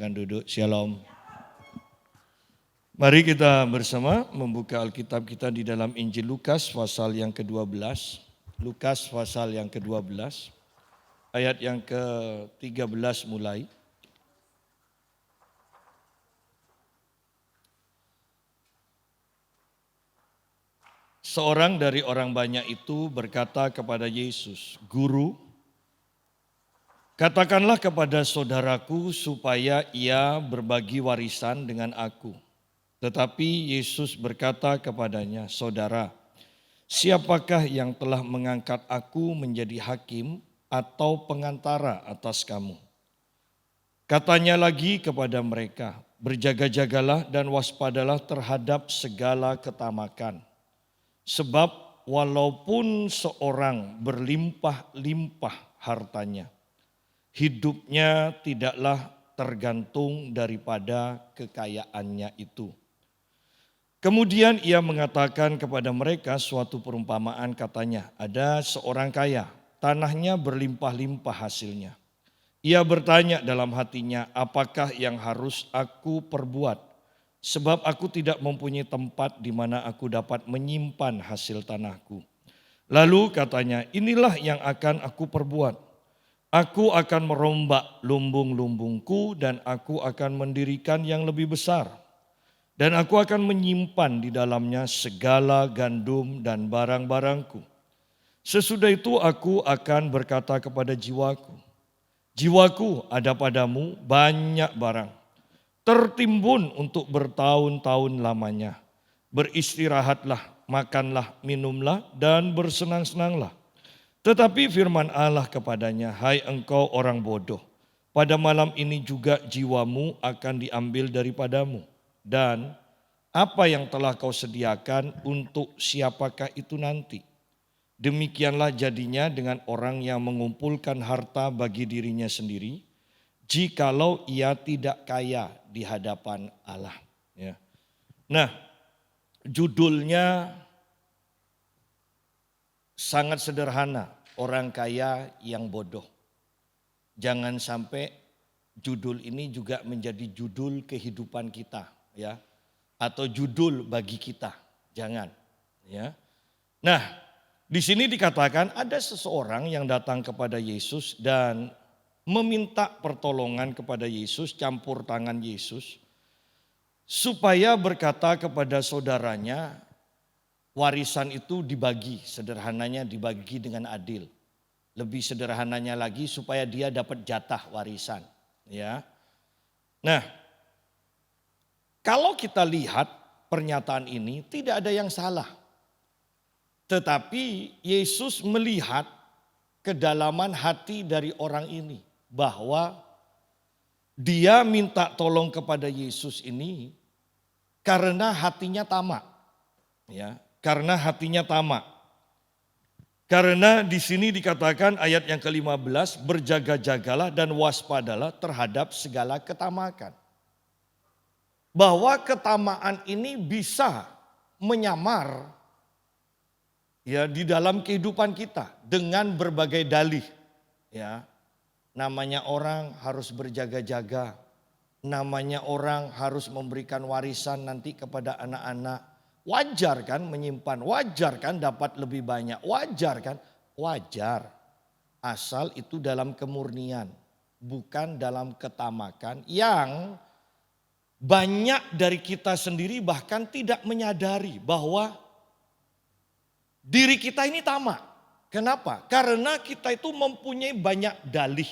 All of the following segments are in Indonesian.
silakan duduk. Shalom. Mari kita bersama membuka Alkitab kita di dalam Injil Lukas pasal yang ke-12. Lukas pasal yang ke-12, ayat yang ke-13 mulai. Seorang dari orang banyak itu berkata kepada Yesus, "Guru, katakanlah kepada saudaraku supaya ia berbagi warisan dengan aku." Tetapi Yesus berkata kepadanya, "Saudara, siapakah yang telah mengangkat aku menjadi hakim atau pengantara atas kamu?" Katanya lagi kepada mereka, "Berjaga-jagalah dan waspadalah terhadap segala ketamakan. Sebab walaupun seorang berlimpah-limpah hartanya, hidupnya tidaklah tergantung daripada kekayaannya itu." Kemudian ia mengatakan kepada mereka suatu perumpamaan, katanya, "Ada seorang kaya, tanahnya berlimpah-limpah hasilnya. Ia bertanya dalam hatinya, apakah yang harus aku perbuat? Sebab aku tidak mempunyai tempat di mana aku dapat menyimpan hasil tanahku." Lalu katanya, "Inilah yang akan aku perbuat. Aku akan merombak lumbung-lumbungku dan aku akan mendirikan yang lebih besar. Dan aku akan menyimpan di dalamnya segala gandum dan barang-barangku. Sesudah itu aku akan berkata kepada jiwaku, 'Jiwaku, ada padamu banyak barang, tertimbun untuk bertahun-tahun lamanya. Beristirahatlah, makanlah, minumlah, dan bersenang-senanglah.' Tetapi firman Allah kepadanya, 'Hai engkau orang bodoh, pada malam ini juga jiwamu akan diambil daripadamu. Dan apa yang telah kau sediakan untuk siapakah itu nanti?' Demikianlah jadinya dengan orang yang mengumpulkan harta bagi dirinya sendiri, jikalau ia tidak kaya di hadapan Allah." Ya. Nah, judulnya sangat sederhana, orang kaya yang bodoh. Jangan sampai judul ini juga menjadi judul kehidupan kita, ya, atau judul bagi kita. Jangan, ya. Nah, di sini dikatakan ada seseorang yang datang kepada Yesus dan meminta pertolongan kepada Yesus, campur tangan Yesus, supaya berkata kepada saudaranya, warisan itu dibagi, sederhananya dibagi dengan adil. Lebih sederhananya lagi supaya dia dapat jatah warisan, ya. Nah, kalau kita lihat pernyataan ini tidak ada yang salah. Tetapi Yesus melihat kedalaman hati dari orang ini, bahwa dia minta tolong kepada Yesus ini karena hatinya tamak, ya, karena hatinya tamak. Karena di sini dikatakan ayat yang ke-15, berjaga-jagalah dan waspadalah terhadap segala ketamakan. Bahwa ketamaan ini bisa menyamar, ya, di dalam kehidupan kita dengan berbagai dalih, ya. Namanya orang harus berjaga-jaga, namanya orang harus memberikan warisan nanti kepada anak-anak. Wajar kan menyimpan, wajar kan dapat lebih banyak, wajar kan? Wajar. Asal itu dalam kemurnian, bukan dalam ketamakan yang banyak dari kita sendiri bahkan tidak menyadari bahwa diri kita ini tamak. Kenapa? Karena kita itu mempunyai banyak dalih.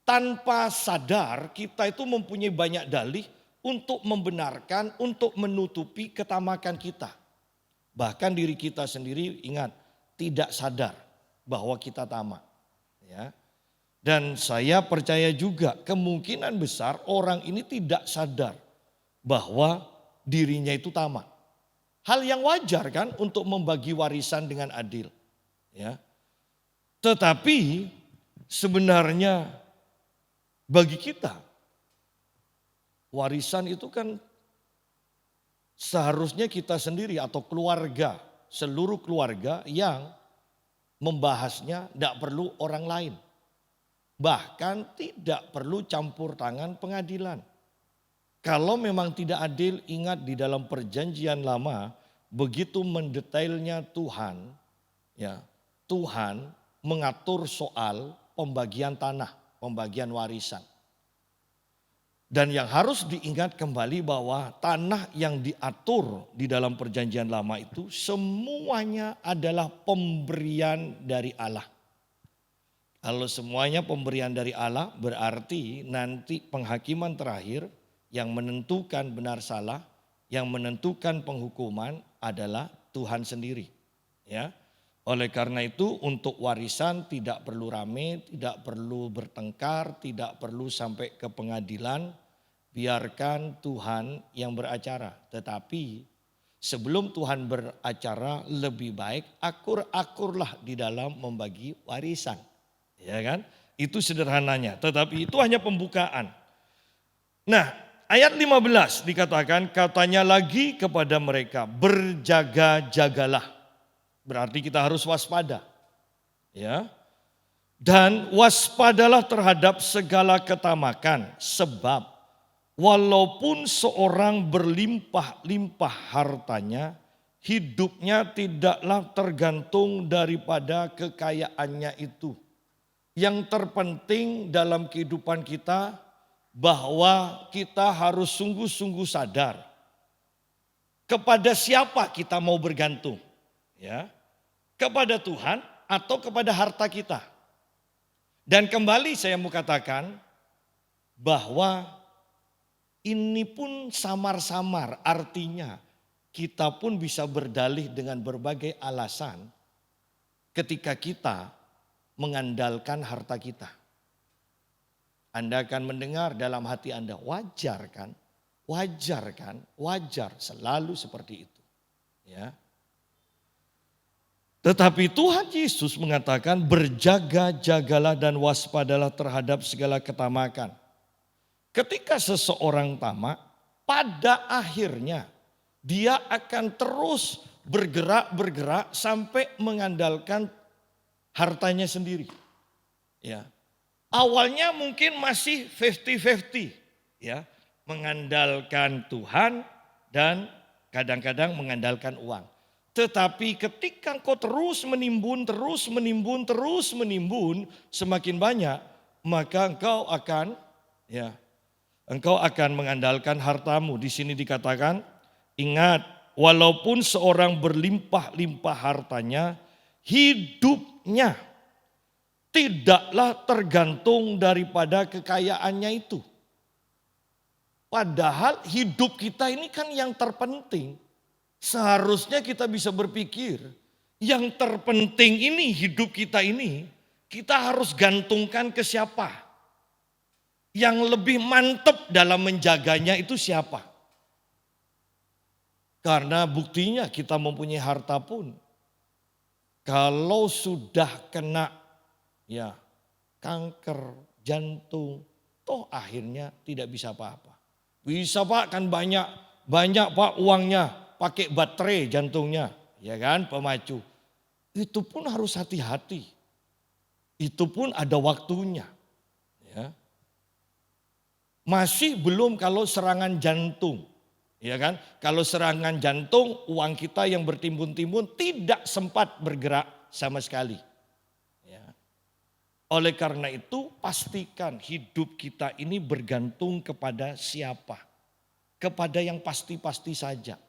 Tanpa sadar kita itu mempunyai banyak dalih untuk membenarkan, untuk menutupi ketamakan kita. Bahkan diri kita sendiri ingat tidak sadar bahwa kita tamak. Ya. Dan saya percaya juga kemungkinan besar orang ini tidak sadar bahwa dirinya itu tamak. Hal yang wajar kan untuk membagi warisan dengan adil. Ya. Tetapi sebenarnya bagi kita warisan itu kan seharusnya kita sendiri atau keluarga, seluruh keluarga yang membahasnya, tidak perlu orang lain. Bahkan tidak perlu campur tangan pengadilan. Kalau memang tidak adil, ingat di dalam perjanjian lama begitu mendetailnya Tuhan, ya, Tuhan mengatur soal pembagian tanah, pembagian warisan. Dan yang harus diingat kembali bahwa tanah yang diatur di dalam perjanjian lama itu semuanya adalah pemberian dari Allah. Kalau semuanya pemberian dari Allah, berarti nanti penghakiman terakhir yang menentukan benar salah, yang menentukan penghukuman adalah Tuhan sendiri. Ya. Oleh karena itu untuk warisan tidak perlu rame, tidak perlu bertengkar, tidak perlu sampai ke pengadilan. Biarkan Tuhan yang beracara. Tetapi sebelum Tuhan beracara lebih baik akur-akurlah di dalam membagi warisan. Ya kan? Itu sederhananya. Tetapi itu hanya pembukaan. Nah, ayat 15 dikatakan, katanya lagi kepada mereka, berjaga-jagalah. Berarti kita harus waspada. Ya. Dan waspadalah terhadap segala ketamakan, sebab walaupun seorang berlimpah-limpah hartanya, hidupnya tidaklah tergantung daripada kekayaannya itu. Yang terpenting dalam kehidupan kita bahwa kita harus sungguh-sungguh sadar kepada siapa kita mau bergantung, ya, kepada Tuhan atau kepada harta kita. Dan kembali saya mau katakan bahwa ini pun samar-samar, artinya kita pun bisa berdalih dengan berbagai alasan ketika kita mengandalkan harta kita. Anda akan mendengar dalam hati Anda, wajar kan? Wajar kan? Wajar, selalu seperti itu. Ya. Tetapi Tuhan Yesus mengatakan berjaga-jagalah dan waspadalah terhadap segala ketamakan. Ketika seseorang tamak, pada akhirnya dia akan terus bergerak sampai mengandalkan hartanya sendiri. Ya. Awalnya mungkin masih 50-50, ya, mengandalkan Tuhan dan kadang-kadang mengandalkan uang. Tetapi ketika engkau terus menimbun, semakin banyak, maka engkau akan mengandalkan hartamu. Di sini dikatakan, ingat, walaupun seorang berlimpah-limpah hartanya, hidupnya tidaklah tergantung daripada kekayaannya itu. Padahal hidup kita ini kan yang terpenting. Seharusnya kita bisa berpikir, yang terpenting ini, hidup kita ini, kita harus gantungkan ke siapa? Yang lebih mantap dalam menjaganya itu siapa? Karena buktinya kita mempunyai harta pun, kalau sudah kena kanker, jantung, toh akhirnya tidak bisa apa-apa. Bisa Pak, kan banyak Pak uangnya, pakai baterai jantungnya, ya kan, pemacu. Itu pun harus hati-hati. Itu pun ada waktunya. Ya. Masih belum kalau serangan jantung, ya kan? Kalau serangan jantung, uang kita yang bertimbun-timbun tidak sempat bergerak sama sekali. Oleh karena itu pastikan hidup kita ini bergantung kepada siapa. Kepada yang pasti-pasti saja.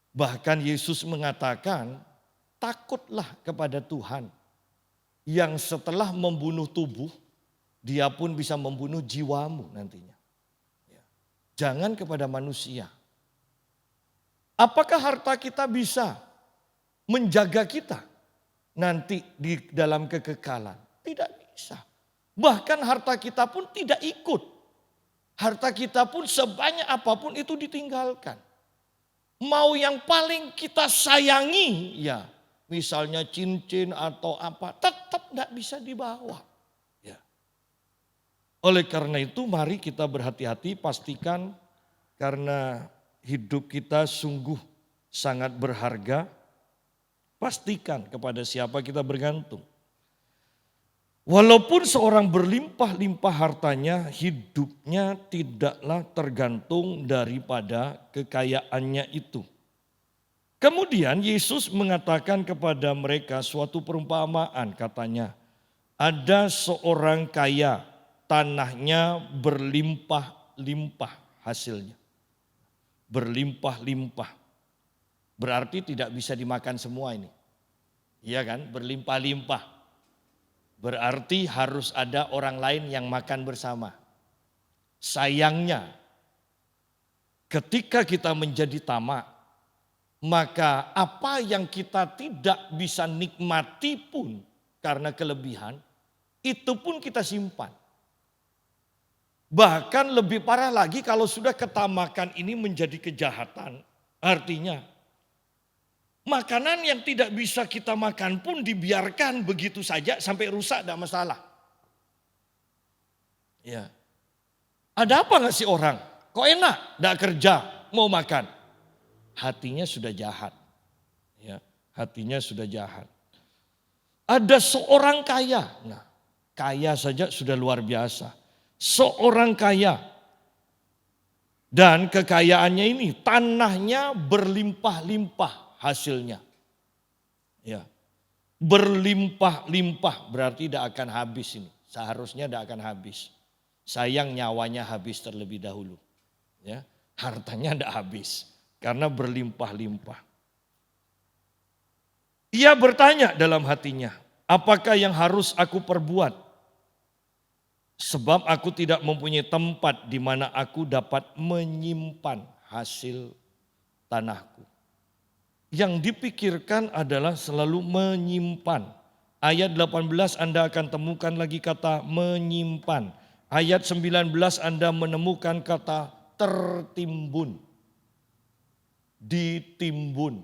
Bahkan Yesus mengatakan takutlah kepada Tuhan. Yang setelah membunuh tubuh, dia pun bisa membunuh jiwamu nantinya. Jangan kepada manusia. Apakah harta kita bisa menjaga kita nanti di dalam kekekalan? Tidak bisa. Bahkan harta kita pun tidak ikut. Harta kita pun sebanyak apapun itu ditinggalkan. Mau yang paling kita sayangi, ya misalnya cincin atau apa, tetap tidak bisa dibawa. Ya. Oleh karena itu mari kita berhati-hati, pastikan karena hidup kita sungguh sangat berharga. Pastikan kepada siapa kita bergantung. Walaupun seorang berlimpah-limpah hartanya, hidupnya tidaklah tergantung daripada kekayaannya itu. Kemudian Yesus mengatakan kepada mereka suatu perumpamaan, katanya, ada seorang kaya, tanahnya berlimpah-limpah hasilnya. Berlimpah-limpah. Berarti tidak bisa dimakan semua ini. Iya kan? Berlimpah-limpah. Berarti harus ada orang lain yang makan bersama. Sayangnya, ketika kita menjadi tamak, maka apa yang kita tidak bisa nikmati pun karena kelebihan, itu pun kita simpan. Bahkan lebih parah lagi kalau sudah ketamakan ini menjadi kejahatan. Artinya makanan yang tidak bisa kita makan pun dibiarkan begitu saja sampai rusak, tidak masalah. Ya. Ada apa nggak sih orang? Kok enak, tidak kerja, mau makan. Hatinya sudah jahat. Ya, hatinya sudah jahat. Ada seorang kaya. Nah, kaya saja sudah luar biasa. Seorang kaya. Dan kekayaannya ini tanahnya berlimpah-limpah hasilnya. Ya. Berlimpah-limpah berarti tidak akan habis ini. Seharusnya tidak akan habis. Sayang nyawanya habis terlebih dahulu. Ya, hartanya tidak habis. Karena berlimpah-limpah. Ia bertanya dalam hatinya, apakah yang harus aku perbuat? Sebab aku tidak mempunyai tempat di mana aku dapat menyimpan hasil tanahku. Yang dipikirkan adalah selalu menyimpan. Ayat 18 Anda akan temukan lagi kata menyimpan. Ayat 19 Anda menemukan kata tertimbun. Ditimbun.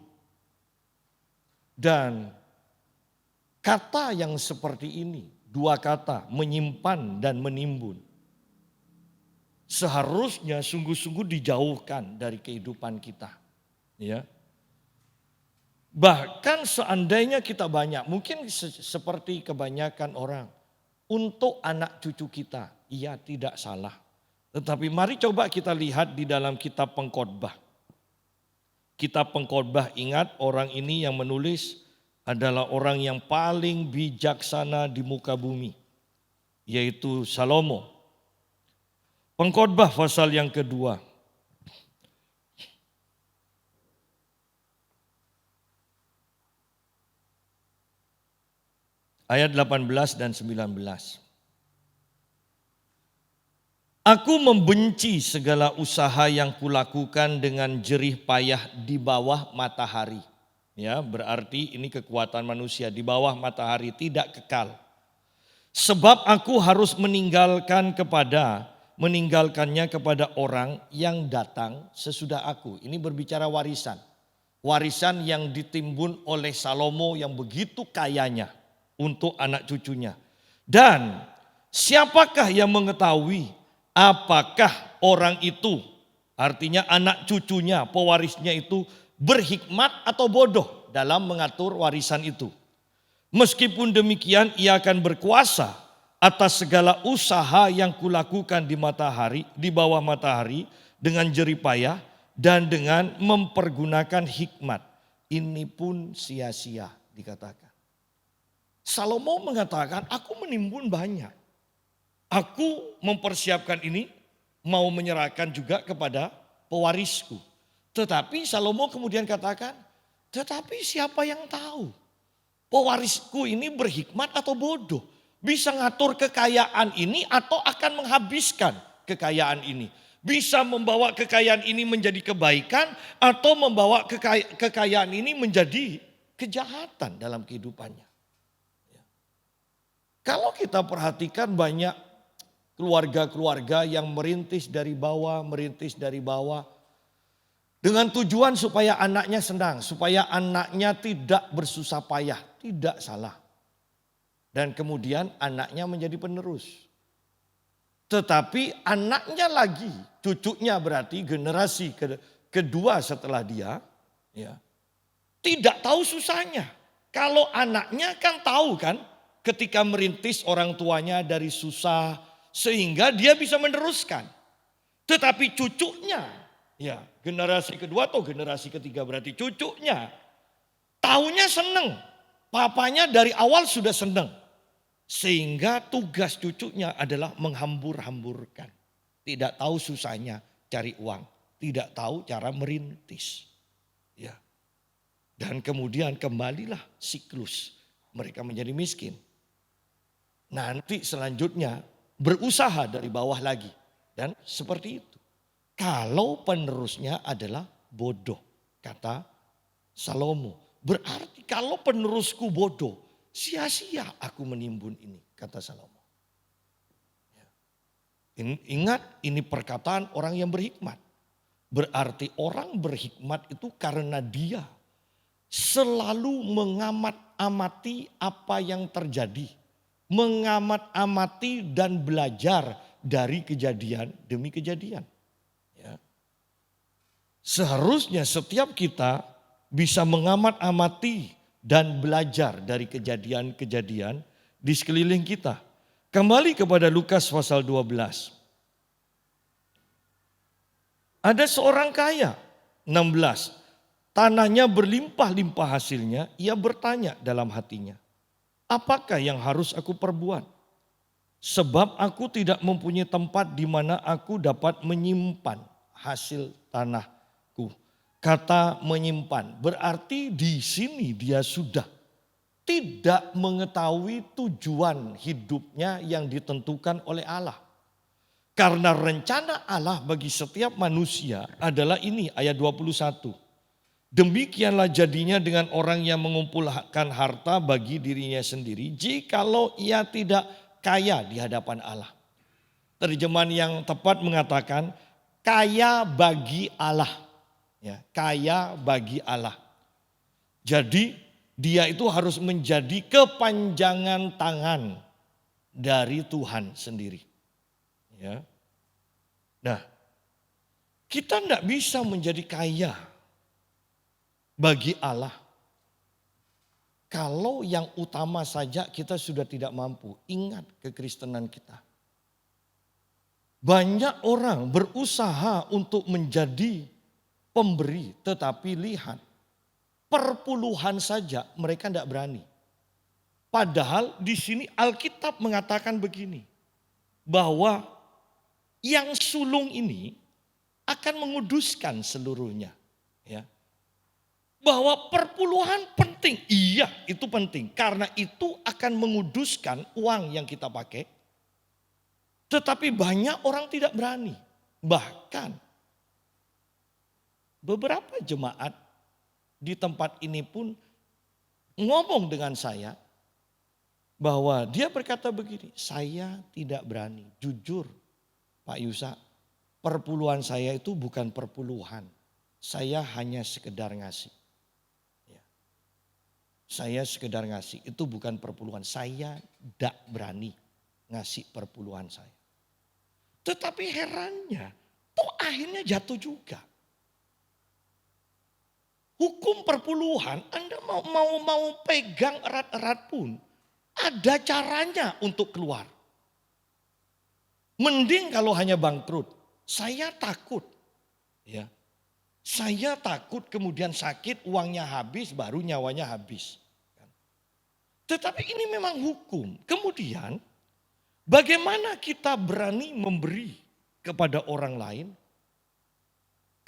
Dan kata yang seperti ini, dua kata, menyimpan dan menimbun, seharusnya sungguh-sungguh dijauhkan dari kehidupan kita. Ya. Bahkan seandainya kita banyak, mungkin seperti kebanyakan orang, untuk anak cucu kita, iya tidak salah. Tetapi mari coba kita lihat di dalam kitab Pengkhotbah. Kitab Pengkhotbah, ingat orang ini yang menulis adalah orang yang paling bijaksana di muka bumi, yaitu Salomo. Pengkhotbah pasal yang kedua. Ayat 18 dan 19. Aku membenci segala usaha yang kulakukan dengan jerih payah di bawah matahari. Ya, berarti ini kekuatan manusia di bawah matahari tidak kekal. Sebab aku harus meninggalkannya kepada orang yang datang sesudah aku. Ini berbicara warisan. Warisan yang ditimbun oleh Salomo yang begitu kayanya untuk anak cucunya. Dan siapakah yang mengetahui apakah orang itu, artinya anak cucunya, pewarisnya itu berhikmat atau bodoh dalam mengatur warisan itu. Meskipun demikian ia akan berkuasa atas segala usaha yang kulakukan di bawah matahari dengan jerih payah dan dengan mempergunakan hikmat. Ini pun sia-sia dikatakan. Salomo mengatakan, aku menimbun banyak. Aku mempersiapkan ini, mau menyerahkan juga kepada pewarisku. Tetapi Salomo kemudian katakan, tetapi siapa yang tahu? Pewarisku ini berhikmat atau bodoh? Bisa ngatur kekayaan ini atau akan menghabiskan kekayaan ini? Bisa membawa kekayaan ini menjadi kebaikan atau membawa kekayaan ini menjadi kejahatan dalam kehidupannya. Kalau kita perhatikan banyak keluarga-keluarga yang merintis dari bawah, dengan tujuan supaya anaknya senang, supaya anaknya tidak bersusah payah, tidak salah. Dan kemudian anaknya menjadi penerus. Tetapi anaknya lagi, cucunya berarti generasi kedua setelah dia, ya, tidak tahu susahnya. Kalau anaknya kan tahu kan, ketika merintis orang tuanya dari susah sehingga dia bisa meneruskan. Tetapi cucunya, ya generasi kedua atau generasi ketiga berarti cucunya, taunya seneng. Papanya dari awal sudah seneng. Sehingga tugas cucunya adalah menghambur-hamburkan. Tidak tahu susahnya cari uang. Tidak tahu cara merintis. Ya. Dan kemudian kembalilah siklus. Mereka menjadi miskin. Nanti selanjutnya berusaha dari bawah lagi. Dan seperti itu. Kalau penerusnya adalah bodoh. Kata Salomo. Berarti kalau penerusku bodoh. Sia-sia aku menimbun ini, kata Salomo. Ingat, ini perkataan orang yang berhikmat. Berarti orang berhikmat itu karena dia selalu mengamat-amati apa yang terjadi. Mengamat-amati dan belajar dari kejadian demi kejadian. Ya. Seharusnya setiap kita bisa mengamat-amati dan belajar dari kejadian-kejadian di sekeliling kita. Kembali kepada Lukas pasal 12. Ada seorang kaya, 16. Tanahnya berlimpah-limpah hasilnya, ia bertanya dalam hatinya, apakah yang harus aku perbuat? Sebab aku tidak mempunyai tempat di mana aku dapat menyimpan hasil tanahku. Kata menyimpan berarti di sini dia sudah tidak mengetahui tujuan hidupnya yang ditentukan oleh Allah. Karena rencana Allah bagi setiap manusia adalah ini ayat 21. Demikianlah jadinya dengan orang yang mengumpulkan harta bagi dirinya sendiri jikalau ia tidak kaya di hadapan Allah. Terjemahan yang tepat mengatakan kaya bagi Allah. Ya, kaya bagi Allah. Jadi dia itu harus menjadi kepanjangan tangan dari Tuhan sendiri. Ya. Nah, kita tidak bisa menjadi kaya bagi Allah kalau yang utama saja kita sudah tidak mampu. Ingat kekristenan kita. Banyak orang berusaha untuk menjadi pemberi, tetapi lihat, perpuluhan saja mereka tidak berani. Padahal di sini Alkitab mengatakan begini, bahwa yang sulung ini akan menguduskan seluruhnya. Ya. Bahwa perpuluhan penting, iya itu penting, karena itu akan menguduskan uang yang kita pakai. Tetapi banyak orang tidak berani, bahkan beberapa jemaat di tempat ini pun ngomong dengan saya bahwa dia berkata begini, saya tidak berani, jujur Pak Yusa, perpuluhan saya itu bukan perpuluhan, saya hanya sekedar ngasih. Ya. Saya sekedar ngasih, itu bukan perpuluhan, saya tidak berani ngasih perpuluhan saya. Tetapi herannya, toh akhirnya jatuh juga. Hukum perpuluhan Anda mau pegang erat-erat pun ada caranya untuk keluar. Mending kalau hanya bangkrut. Saya takut. Ya. Saya takut kemudian sakit, uangnya habis, baru nyawanya habis. Tetapi ini memang hukum. Kemudian bagaimana kita berani memberi kepada orang lain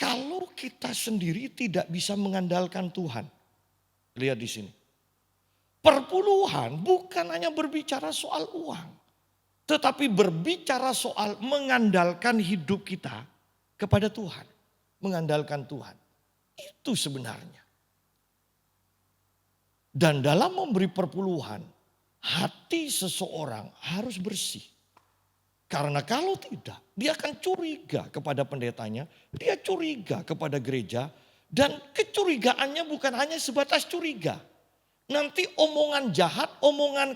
kalau kita sendiri tidak bisa mengandalkan Tuhan. Lihat di sini. Perpuluhan bukan hanya berbicara soal uang. Tetapi berbicara soal mengandalkan hidup kita kepada Tuhan. Mengandalkan Tuhan. Itu sebenarnya. Dan dalam memberi perpuluhan, hati seseorang harus bersih. Karena kalau tidak, dia akan curiga kepada pendetanya, dia curiga kepada gereja, dan kecurigaannya bukan hanya sebatas curiga. Nanti omongan jahat, omongan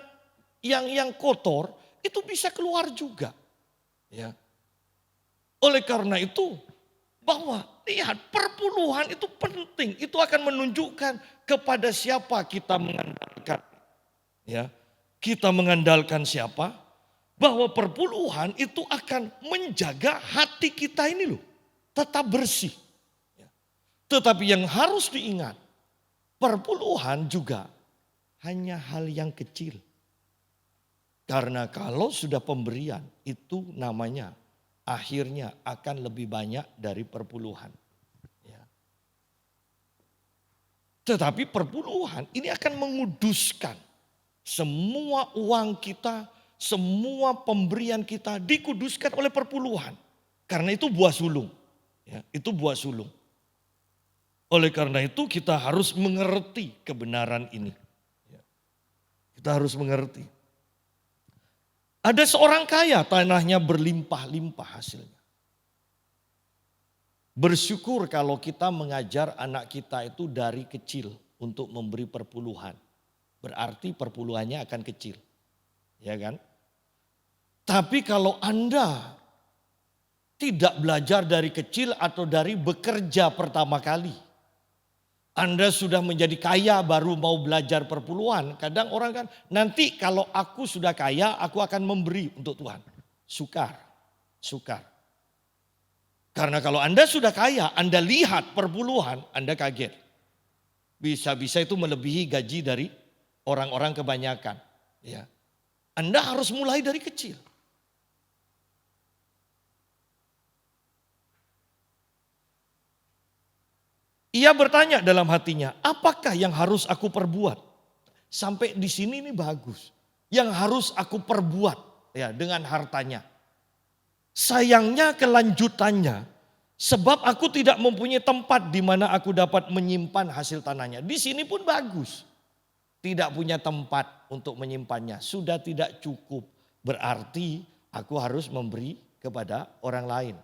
yang kotor, itu bisa keluar juga. Ya. Oleh karena itu, bahwa lihat perpuluhan itu penting, itu akan menunjukkan kepada siapa kita mengandalkan. Ya. Kita mengandalkan siapa? Bahwa perpuluhan itu akan menjaga hati kita ini loh, tetap bersih. Tetapi yang harus diingat, perpuluhan juga hanya hal yang kecil. Karena kalau sudah pemberian, itu namanya akhirnya akan lebih banyak dari perpuluhan. Ya. Tetapi perpuluhan ini akan menguduskan semua uang kita, semua pemberian kita dikuduskan oleh perpuluhan. Karena itu buah sulung. Ya, itu buah sulung. Oleh karena itu kita harus mengerti kebenaran ini. Ya. Kita harus mengerti. Ada seorang kaya, tanahnya berlimpah-limpah hasilnya. Bersyukur kalau kita mengajar anak kita itu dari kecil untuk memberi perpuluhan. Berarti perpuluhannya akan kecil. Ya kan? Tapi kalau Anda tidak belajar dari kecil atau dari bekerja pertama kali, Anda sudah menjadi kaya baru mau belajar perpuluhan. Kadang orang kan, nanti kalau aku sudah kaya aku akan memberi untuk Tuhan. Sukar. Karena kalau Anda sudah kaya, Anda lihat perpuluhan, Anda kaget. Bisa-bisa itu melebihi gaji dari orang-orang kebanyakan. Ya. Anda harus mulai dari kecil. Ia bertanya dalam hatinya, apakah yang harus aku perbuat? Sampai di sini ini bagus. Yang harus aku perbuat ya dengan hartanya. Sayangnya kelanjutannya, sebab aku tidak mempunyai tempat di mana aku dapat menyimpan hasil tanahnya. Di sini pun bagus. Tidak punya tempat untuk menyimpannya. Sudah tidak cukup. Berarti aku harus memberi kepada orang lain.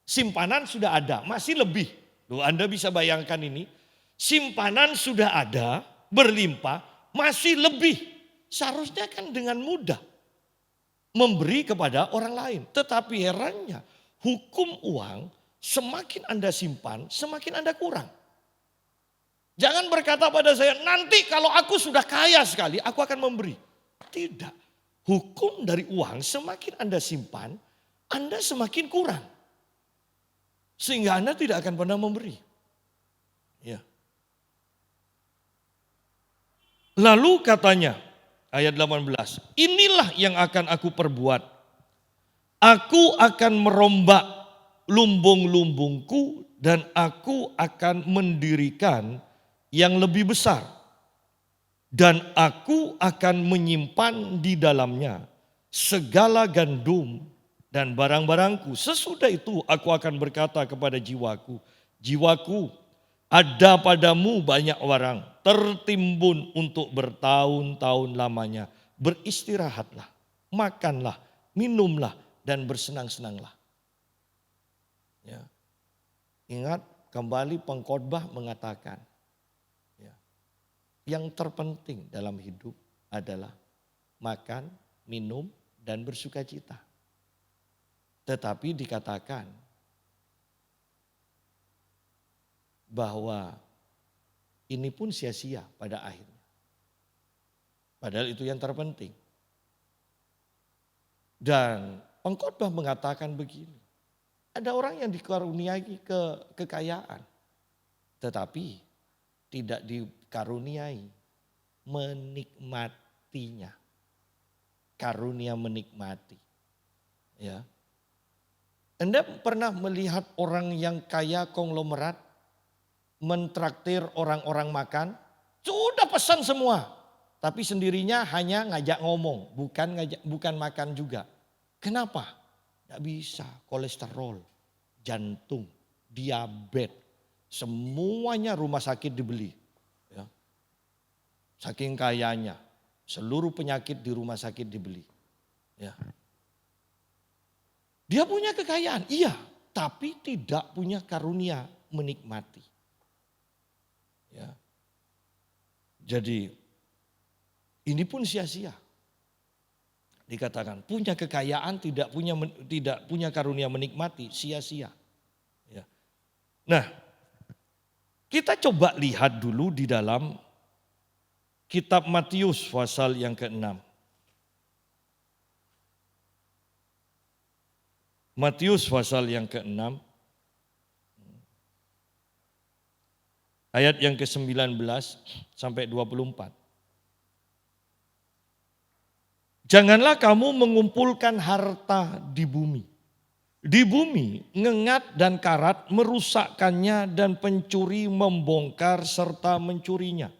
Simpanan sudah ada, masih lebih. Loh, Anda bisa bayangkan ini. Simpanan sudah ada, berlimpah, masih lebih. Seharusnya kan dengan mudah memberi kepada orang lain. Tetapi herannya, hukum uang semakin Anda simpan, semakin Anda kurang. Jangan berkata pada saya, nanti kalau aku sudah kaya sekali, aku akan memberi. Tidak. Hukum dari uang semakin Anda simpan, Anda semakin kurang. Sehingga Anda tidak akan pernah memberi. Ya. Lalu katanya, ayat 18, inilah yang akan aku perbuat. Aku akan merombak lumbung-lumbungku dan aku akan mendirikan yang lebih besar. Dan aku akan menyimpan di dalamnya segala gandum dan barang-barangku. Sesudah itu aku akan berkata kepada jiwaku, jiwaku ada padamu banyak orang tertimbun untuk bertahun-tahun lamanya. Beristirahatlah, makanlah, minumlah dan bersenang-senanglah. Ya. Ingat kembali pengkhotbah mengatakan, ya, yang terpenting dalam hidup adalah makan, minum dan bersukacita. Tetapi dikatakan bahwa ini pun sia-sia pada akhirnya. Padahal itu yang terpenting. Dan pengkhotbah mengatakan begini. Ada orang yang dikaruniai kekayaan. Tetapi tidak dikaruniai menikmatinya. Karunia menikmati. Ya. Anda pernah melihat orang yang kaya konglomerat mentraktir orang-orang makan? Sudah pesan semua. Tapi sendirinya hanya ngajak ngomong, bukan makan juga. Kenapa? Tidak bisa, kolesterol, jantung, diabetes, semuanya rumah sakit dibeli. Ya. Saking kayanya, seluruh penyakit di rumah sakit dibeli. Ya. Dia punya kekayaan, iya, tapi tidak punya karunia menikmati. Ya. Jadi ini pun sia-sia. Dikatakan punya kekayaan tidak punya karunia menikmati, sia-sia. Ya. Nah, kita coba lihat dulu di dalam kitab Matius pasal yang ke-6. Matius pasal yang ke-6, ayat yang ke-19 sampai 24. Janganlah kamu mengumpulkan harta di bumi. Di bumi ngengat dan karat merusakkannya dan pencuri membongkar serta mencurinya.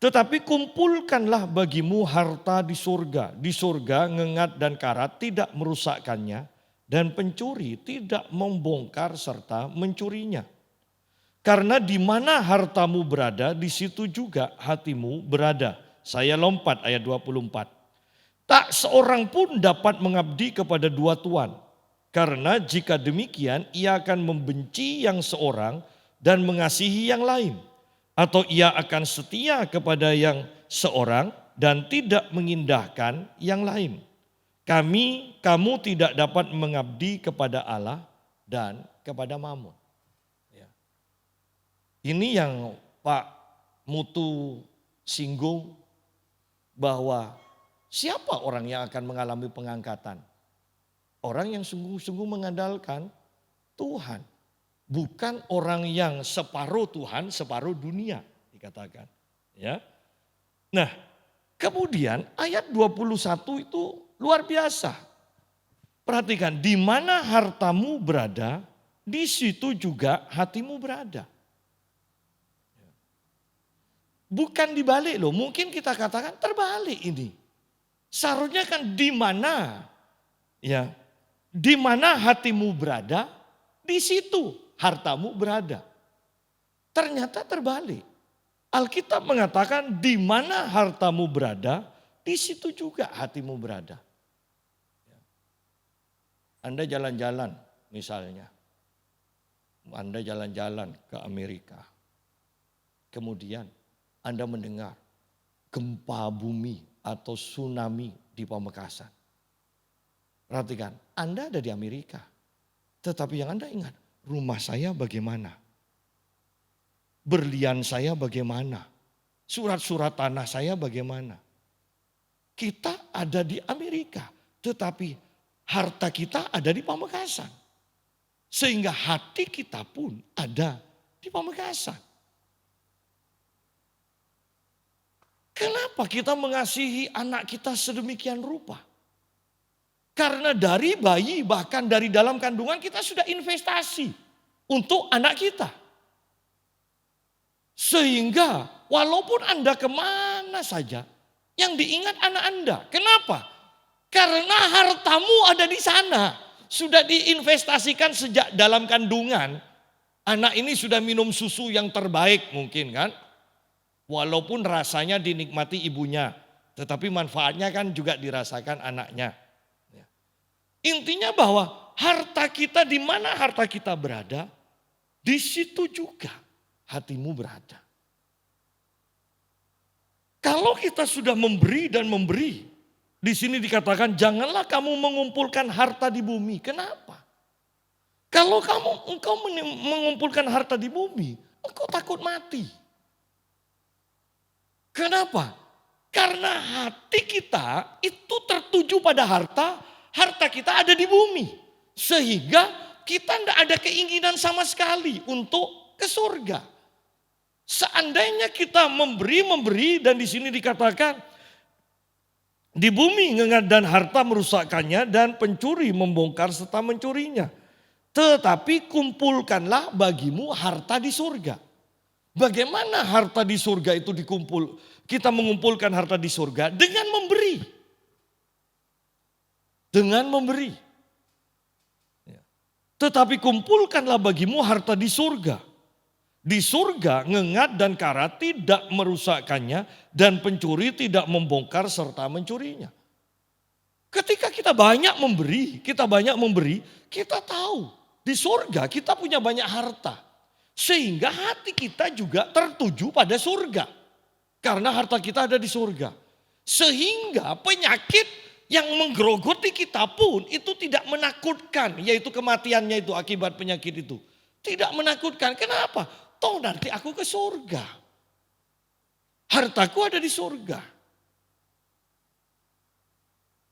Tetapi kumpulkanlah bagimu harta di surga. Di surga ngengat dan karat tidak merusakkannya dan pencuri tidak membongkar serta mencurinya. Karena di mana hartamu berada, di situ juga hatimu berada. Saya lompat ayat 24. Tak seorang pun dapat mengabdi kepada dua tuan. Karena jika demikian ia akan membenci yang seorang dan mengasihi yang lain. Atau ia akan setia kepada yang seorang dan tidak mengindahkan yang lain. Kamu tidak dapat mengabdi kepada Allah dan kepada Mammon. Ya. Ini yang Pak Mutu singgung, bahwa siapa orang yang akan mengalami pengangkatan? Orang yang sungguh-sungguh mengandalkan Tuhan. Bukan orang yang separuh Tuhan, separuh dunia dikatakan. Ya. Nah, kemudian ayat 21 itu luar biasa. Perhatikan, di mana hartamu berada, di situ juga hatimu berada. Bukan dibalik loh, mungkin kita katakan terbalik ini. Seharusnya kan di mana, ya, di mana hatimu berada, di situ hartamu berada. Ternyata terbalik. Alkitab mengatakan di mana hartamu berada, di situ juga hatimu berada. Anda jalan-jalan misalnya. Anda jalan-jalan ke Amerika. Kemudian Anda mendengar gempa bumi atau tsunami di Pamekasan. Perhatikan, Anda ada di Amerika. Tetapi yang Anda ingat, rumah saya bagaimana? Berlian saya bagaimana? Surat-surat tanah saya bagaimana? Kita ada di Amerika, tetapi harta kita ada di Pamekasan. Sehingga hati kita pun ada di Pamekasan. Kenapa kita mengasihi anak kita sedemikian rupa? Karena dari bayi, bahkan dari dalam kandungan kita sudah investasi untuk anak kita. Sehingga walaupun Anda kemana saja, yang diingat anak Anda. Kenapa? Karena hartamu ada di sana. Sudah diinvestasikan sejak dalam kandungan. Anak ini sudah minum susu yang terbaik mungkin kan. Walaupun rasanya dinikmati ibunya. Tetapi manfaatnya kan juga dirasakan anaknya. Intinya bahwa harta kita, di mana harta kita berada, di situ juga hatimu berada. Kalau kita sudah memberi dan memberi, di sini dikatakan janganlah kamu mengumpulkan harta di bumi. Kenapa? Kalau engkau mengumpulkan harta di bumi, engkau takut mati. Kenapa? Karena hati kita itu tertuju pada harta. Harta kita ada di bumi. Sehingga kita tidak ada keinginan sama sekali untuk ke surga. Seandainya kita memberi dan di sini dikatakan di bumi ngengat dan harta merusakkannya dan pencuri membongkar serta mencurinya. Tetapi kumpulkanlah bagimu harta di surga. Bagaimana harta di surga itu dikumpul? Kita mengumpulkan harta di surga dengan memberi. Dengan memberi. Tetapi kumpulkanlah bagimu harta di surga. Di surga ngengat dan karat tidak merusakkannya dan pencuri tidak membongkar serta mencurinya. Ketika kita banyak memberi, kita tahu di surga kita punya banyak harta. Sehingga hati kita juga tertuju pada surga. Karena harta kita ada di surga. Sehingga penyakit yang menggerogoti kita pun itu tidak menakutkan. Yaitu kematiannya itu akibat penyakit itu. Tidak menakutkan. Kenapa? Toh nanti aku ke surga. Hartaku ada di surga.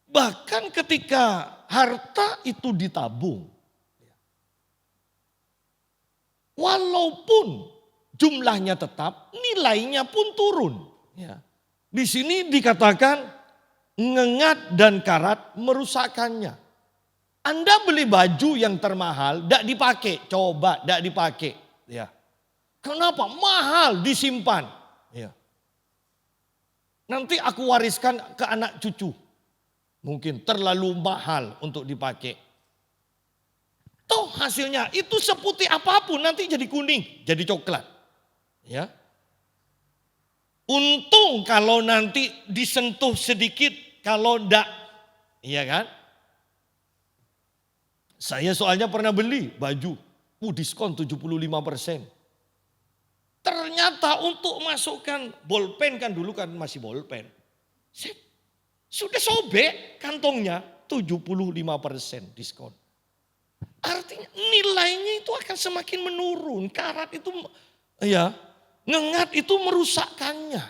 Bahkan ketika harta itu ditabung, walaupun jumlahnya tetap, nilainya pun turun. Ya. Di sini dikatakan ngengat dan karat merusakkannya. Anda beli baju yang termahal, tidak dipakai. Coba tidak dipakai. Ya. Kenapa? Mahal disimpan. Ya. Nanti aku wariskan ke anak cucu. Mungkin terlalu mahal untuk dipakai. Toh hasilnya itu seputih apapun nanti jadi kuning, jadi coklat. Ya. Untung kalau nanti disentuh sedikit, kalau enggak, iya kan? Saya soalnya pernah beli baju, diskon 75%. Ternyata untuk masukkan bolpen, kan dulu kan masih bolpen. Sudah sobek kantongnya, 75% diskon. Artinya nilainya itu akan semakin menurun. Karat itu ya, ngengat itu merusakkannya.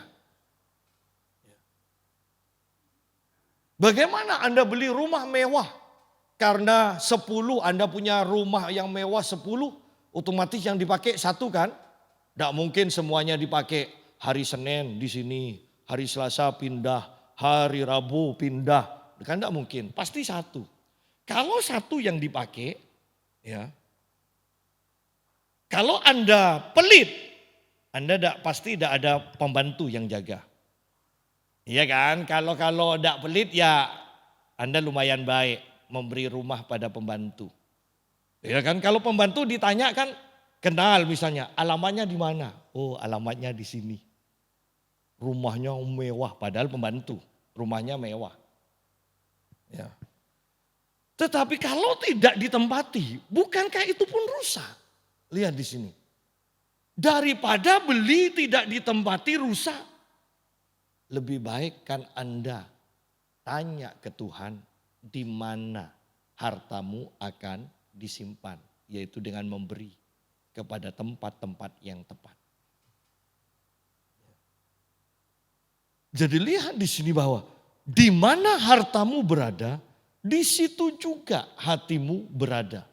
Bagaimana Anda beli rumah mewah? Karena 10 Anda punya rumah yang mewah 10, otomatis yang dipakai satu kan? Tidak mungkin semuanya dipakai. Hari Senin di sini, hari Selasa pindah, hari Rabu pindah. Kan tidak mungkin, pasti satu. Kalau satu yang dipakai, ya. Kalau Anda pelit, Anda pasti tidak ada pembantu yang jaga. Iya kan, kalau tidak pelit ya Anda lumayan baik memberi rumah pada pembantu. Ya kan, kalau pembantu ditanya kan kenal misalnya, alamatnya di mana? Oh, alamatnya di sini. Rumahnya mewah, padahal pembantu, rumahnya mewah. Ya. Tetapi kalau tidak ditempati, bukankah itu pun rusak? Lihat di sini. Daripada beli tidak ditempati rusak, lebih baik kan Anda tanya ke Tuhan di mana hartamu akan disimpan, yaitu dengan memberi kepada tempat-tempat yang tepat. Jadi lihat di sini bahwa di mana hartamu berada, di situ juga hatimu berada.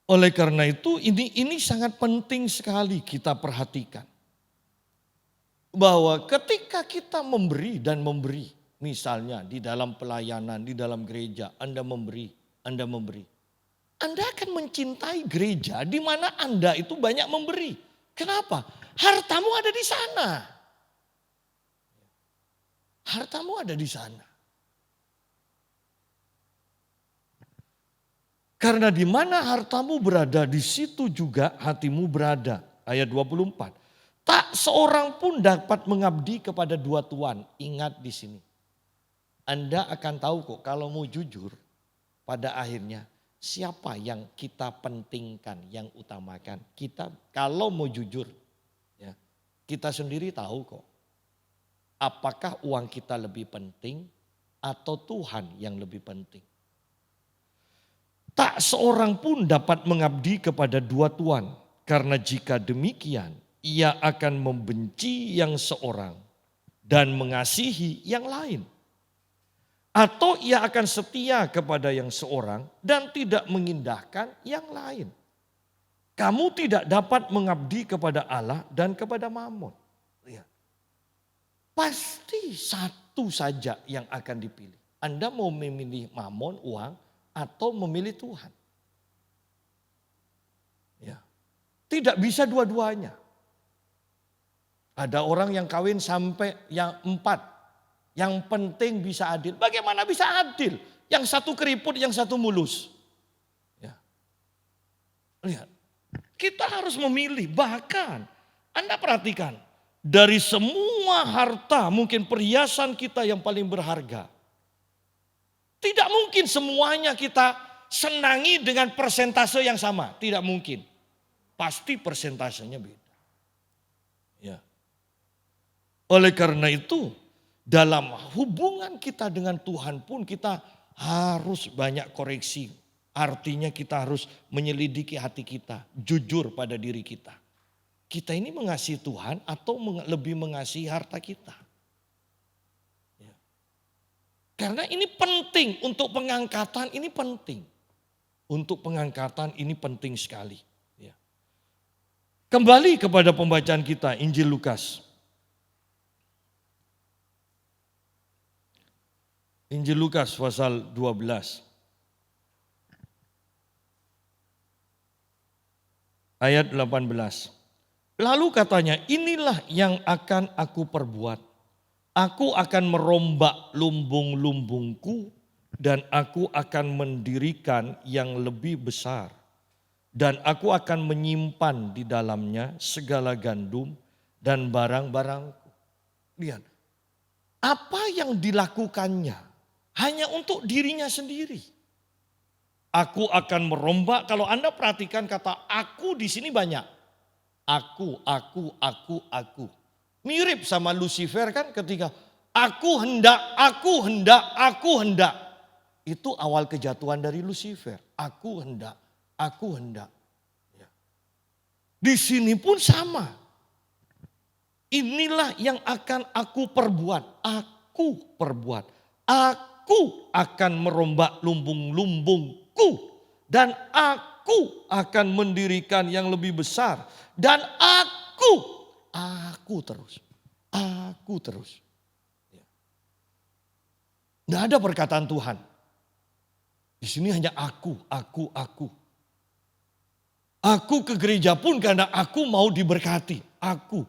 Oleh karena itu ini sangat penting sekali kita perhatikan. Bahwa ketika kita memberi dan memberi, misalnya di dalam pelayanan, di dalam gereja, Anda memberi. Anda akan mencintai gereja di mana Anda itu banyak memberi. Kenapa? Hartamu ada di sana. Hartamu ada di sana. Karena di mana hartamu berada, di situ juga hatimu berada. Ayat 24. Tak seorang pun dapat mengabdi kepada dua tuan. Ingat di sini. Anda akan tahu kok kalau mau jujur pada akhirnya siapa yang kita pentingkan, yang utamakan. Kita kalau mau jujur, ya, kita sendiri tahu kok. Apakah uang kita lebih penting atau Tuhan yang lebih penting? Tak seorang pun dapat mengabdi kepada dua tuan, karena jika demikian ia akan membenci yang seorang dan mengasihi yang lain. Atau ia akan setia kepada yang seorang dan tidak mengindahkan yang lain. Kamu tidak dapat mengabdi kepada Allah dan kepada Mammon. Lihat. Pasti satu saja yang akan dipilih. Anda mau memilih Mammon, uang, atau memilih Tuhan. Ya. Tidak bisa dua-duanya. Ada orang yang kawin sampai yang 4. Yang penting bisa adil. Bagaimana bisa adil? Yang satu keriput, yang satu mulus. Ya. Lihat. Kita harus memilih. Bahkan Anda perhatikan. Dari semua harta, mungkin perhiasan kita yang paling berharga. Tidak mungkin semuanya kita senangi dengan persentase yang sama. Tidak mungkin. Pasti persentasenya beda. Ya. Oleh karena itu, dalam hubungan kita dengan Tuhan pun kita harus banyak koreksi. Artinya kita harus menyelidiki hati kita. Jujur pada diri kita. kita ini mengasihi Tuhan atau lebih mengasihi harta kita. Ya. Karena ini penting untuk pengangkatan, ini penting. Untuk pengangkatan ini penting sekali. Ya. Kembali kepada pembacaan kita, Injil Lukas. Injil Lukas pasal 12. Ayat 18. Lalu katanya, inilah yang akan aku perbuat. Aku akan merombak lumbung-lumbungku dan aku akan mendirikan yang lebih besar. Dan aku akan menyimpan di dalamnya segala gandum dan barang-barangku. Lihat, apa yang dilakukannya hanya untuk dirinya sendiri. Aku akan merombak, kalau Anda perhatikan kata aku di sini banyak. Aku. Mirip sama Lucifer kan ketika aku hendak. Itu awal kejatuhan dari Lucifer. Aku hendak. Ya. Di sini pun sama. Inilah yang akan aku perbuat. Aku akan merombak lumbung-lumbungku. Dan aku akan mendirikan yang lebih besar. Dan aku terus. Ya. Tidak ada perkataan Tuhan. Di sini hanya aku. Aku ke gereja pun karena aku mau diberkati. Aku.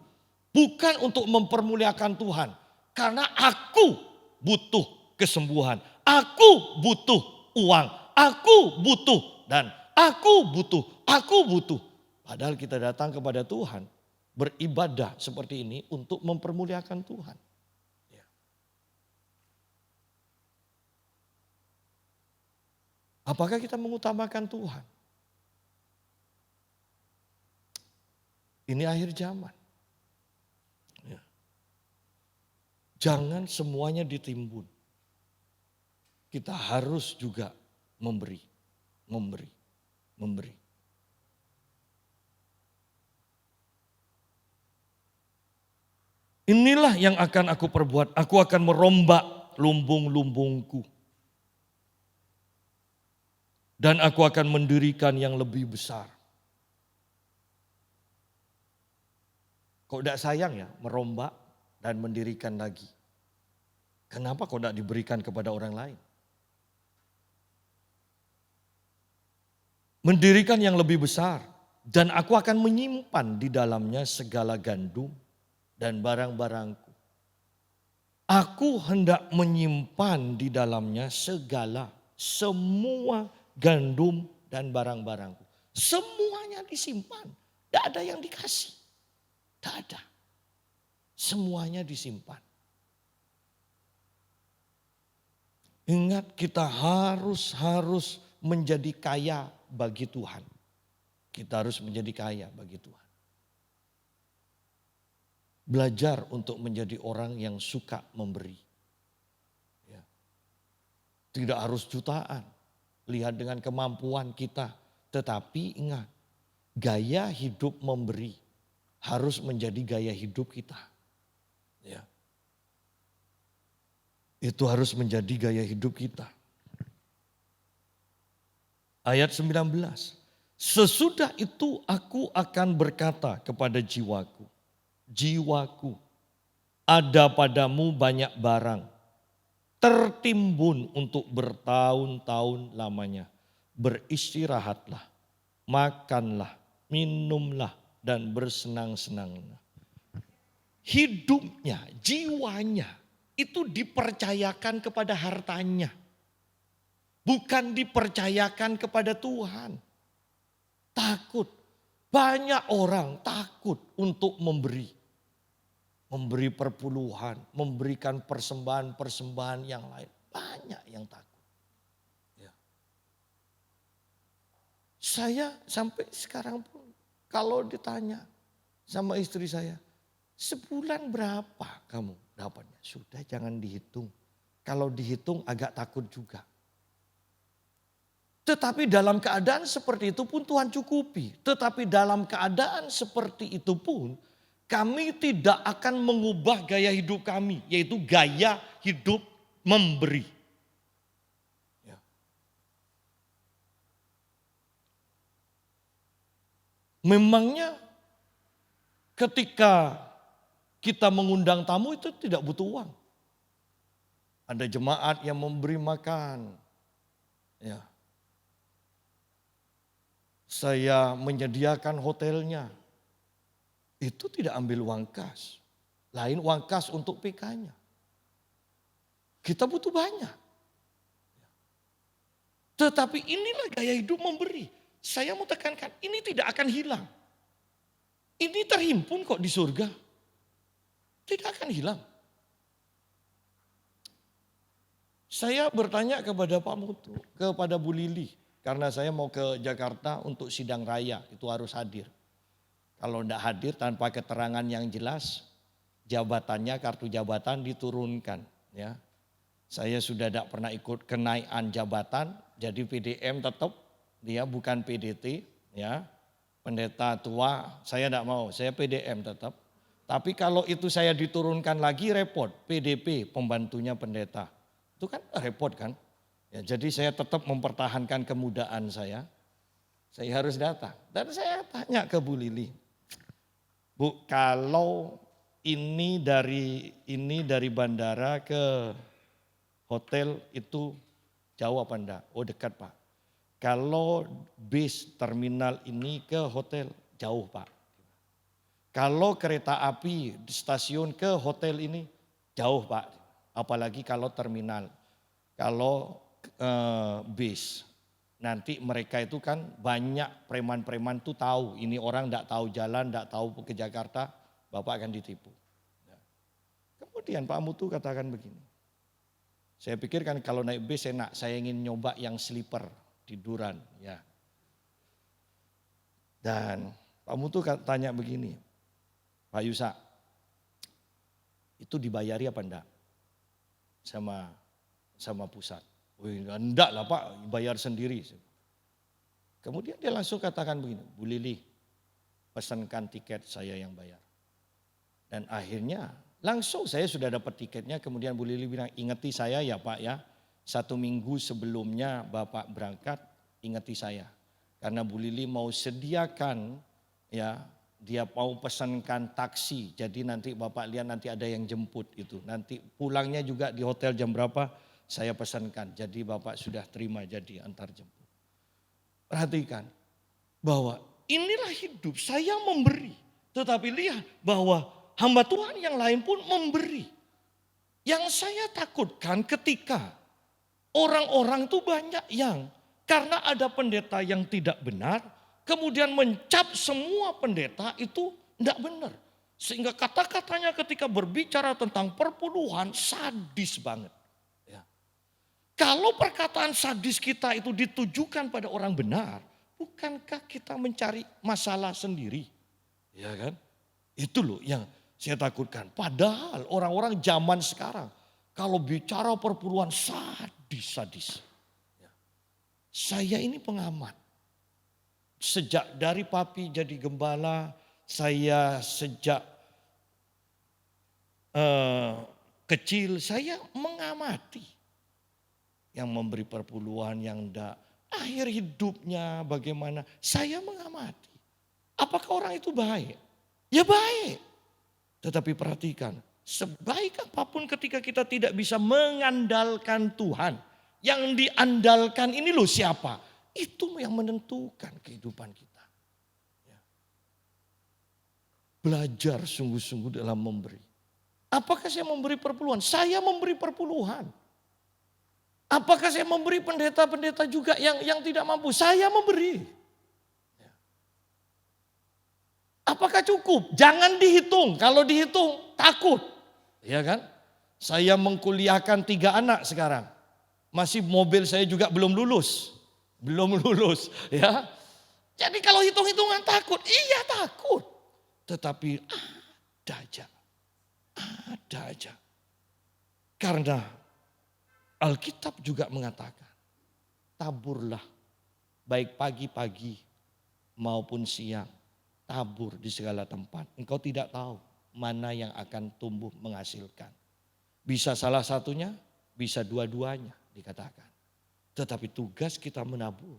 Bukan untuk mempermuliakan Tuhan. Karena aku butuh kesembuhan. Aku butuh uang. Aku butuh. Dan aku butuh. Padahal kita datang kepada Tuhan. Beribadah seperti ini untuk mempermuliakan Tuhan. Ya. Apakah kita mengutamakan Tuhan? Ini akhir zaman. Ya. Jangan semuanya ditimbun. Kita harus juga memberi. Inilah yang akan aku perbuat. Aku akan merombak lumbung-lumbungku. Dan aku akan mendirikan yang lebih besar. Kok tidak sayang ya merombak dan mendirikan lagi? Kenapa kok tidak diberikan kepada orang lain? Mendirikan yang lebih besar. Dan aku akan menyimpan di dalamnya segala gandum dan barang-barangku. Aku hendak menyimpan di dalamnya semua gandum dan barang-barangku. Semuanya disimpan. Tidak ada yang dikasih. Tidak ada. Semuanya disimpan. Ingat, kita harus menjadi kaya bagi Tuhan. Kita harus menjadi kaya bagi Tuhan. Belajar untuk menjadi orang yang suka memberi. Ya. Tidak harus jutaan. Lihat dengan kemampuan kita. Tetapi ingat, gaya hidup memberi harus menjadi gaya hidup kita. Ya. Itu harus menjadi gaya hidup kita. Ayat 19. Sesudah itu aku akan berkata kepada jiwaku. Jiwaku, ada padamu banyak barang. Tertimbun untuk bertahun-tahun lamanya. Beristirahatlah, makanlah, minumlah, dan bersenang-senanglah. Hidupnya, jiwanya itu dipercayakan kepada hartanya. Bukan dipercayakan kepada Tuhan. Takut. Banyak orang takut untuk memberi. Memberi perpuluhan, memberikan persembahan-persembahan yang lain. Banyak yang takut. Ya. Saya sampai sekarang pun kalau ditanya sama istri saya, sebulan berapa kamu dapatnya? Sudah, jangan dihitung. Kalau dihitung agak takut juga. Tetapi dalam keadaan seperti itu pun Tuhan cukupi. Tetapi dalam keadaan seperti itu pun kami tidak akan mengubah gaya hidup kami. Yaitu gaya hidup memberi. Ya. Memangnya ketika kita mengundang tamu itu tidak butuh uang. Ada jemaat yang memberi makan. Ya. Saya menyediakan hotelnya. Itu tidak ambil uang kas. Lain uang kas untuk PK-nya. Kita butuh banyak. Tetapi inilah gaya hidup memberi. Saya mau tekankan, ini tidak akan hilang. Ini terhimpun kok di surga. Tidak akan hilang. Saya bertanya kepada Pak Mutu, kepada Bu Lili. Karena saya mau ke Jakarta untuk sidang raya, itu harus hadir. Kalau tidak hadir tanpa keterangan yang jelas, jabatannya, kartu jabatan diturunkan. Ya, saya sudah tidak pernah ikut kenaikan jabatan, jadi PDM tetap, dia bukan PDT. Ya, pendeta tua, saya tidak mau, saya PDM tetap. Tapi kalau itu saya diturunkan lagi repot, PDP, pembantunya pendeta. Itu kan repot kan. Ya, jadi saya tetap mempertahankan kemudaan saya. Saya harus datang. Dan saya tanya ke Bu Lili. Bu, kalau ini dari bandara ke hotel itu jauh apa enggak? Oh dekat Pak. Kalau bis terminal ini ke hotel jauh Pak. Kalau kereta api di stasiun ke hotel ini jauh Pak. Apalagi kalau terminal. Kalau bis. Nanti mereka itu kan banyak preman-preman tuh tahu. Ini orang enggak tahu jalan, enggak tahu ke Jakarta, Bapak akan ditipu. Kemudian Pak Mutu katakan begini. Saya pikir kan kalau naik bis enak, saya ingin nyoba yang sleeper, tiduran. Ya. Dan Pak Mutu tanya begini, Pak Yusa, itu dibayari apa enggak? Sama pusat. Wih, enggak lah Pak, bayar sendiri. Kemudian dia langsung katakan begini, Bu Lili, pesankan tiket saya yang bayar. Dan akhirnya langsung saya sudah dapat tiketnya, kemudian Bu Lili bilang, ingeti saya ya Pak ya, 1 minggu sebelumnya Bapak berangkat, ingeti saya. Karena Bu Lili mau sediakan, ya dia mau pesankan taksi, jadi nanti Bapak lihat nanti ada yang jemput itu. Nanti pulangnya juga di hotel jam berapa, saya pesankan. Jadi Bapak sudah terima jadi antar jemput. Perhatikan bahwa inilah hidup, saya memberi. Tetapi lihat bahwa hamba Tuhan yang lain pun memberi. Yang saya takutkan ketika orang-orang itu banyak yang karena ada pendeta yang tidak benar, kemudian mencap semua pendeta itu tidak benar. Sehingga kata-katanya ketika berbicara tentang perpuluhan sadis banget. Kalau perkataan sadis kita itu ditujukan pada orang benar, bukankah kita mencari masalah sendiri? Ya kan? Itu loh yang saya takutkan. Padahal orang-orang zaman sekarang kalau bicara perpuluhan sadis. Saya ini pengamat. Sejak dari papi jadi gembala, saya sejak kecil saya mengamati. Yang memberi perpuluhan, yang enggak. Akhir hidupnya bagaimana, saya mengamati. Apakah orang itu baik? Ya baik. Tetapi perhatikan, sebaik apapun ketika kita tidak bisa mengandalkan Tuhan. Yang diandalkan ini loh siapa? Itu yang menentukan kehidupan kita. Belajar sungguh-sungguh dalam memberi. Apakah saya memberi perpuluhan? Saya memberi perpuluhan. Apakah saya memberi pendeta-pendeta juga yang tidak mampu? Saya memberi. Apakah cukup? Jangan dihitung. Kalau dihitung takut. Ya kan? Saya mengkuliahkan 3 anak sekarang. Masih mobil saya juga belum lulus. Belum lulus. Ya. Jadi kalau hitung-hitungan takut. Iya takut. Tetapi ada aja. Ada aja. Karena Alkitab juga mengatakan, taburlah baik pagi-pagi maupun siang, tabur di segala tempat. Engkau tidak tahu mana yang akan tumbuh menghasilkan. Bisa salah satunya, bisa dua-duanya dikatakan. Tetapi tugas kita menabur.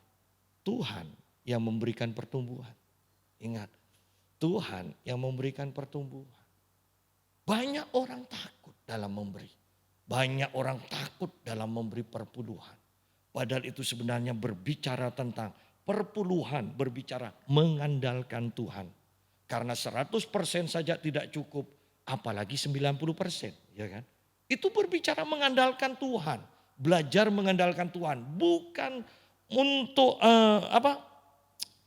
Tuhan yang memberikan pertumbuhan. Ingat, Tuhan yang memberikan pertumbuhan. Banyak orang takut dalam memberi. Banyak orang takut dalam memberi perpuluhan. Padahal itu sebenarnya berbicara tentang perpuluhan, berbicara mengandalkan Tuhan. Karena 100% saja tidak cukup, apalagi 90%, ya kan? Itu berbicara mengandalkan Tuhan, belajar mengandalkan Tuhan, bukan untuk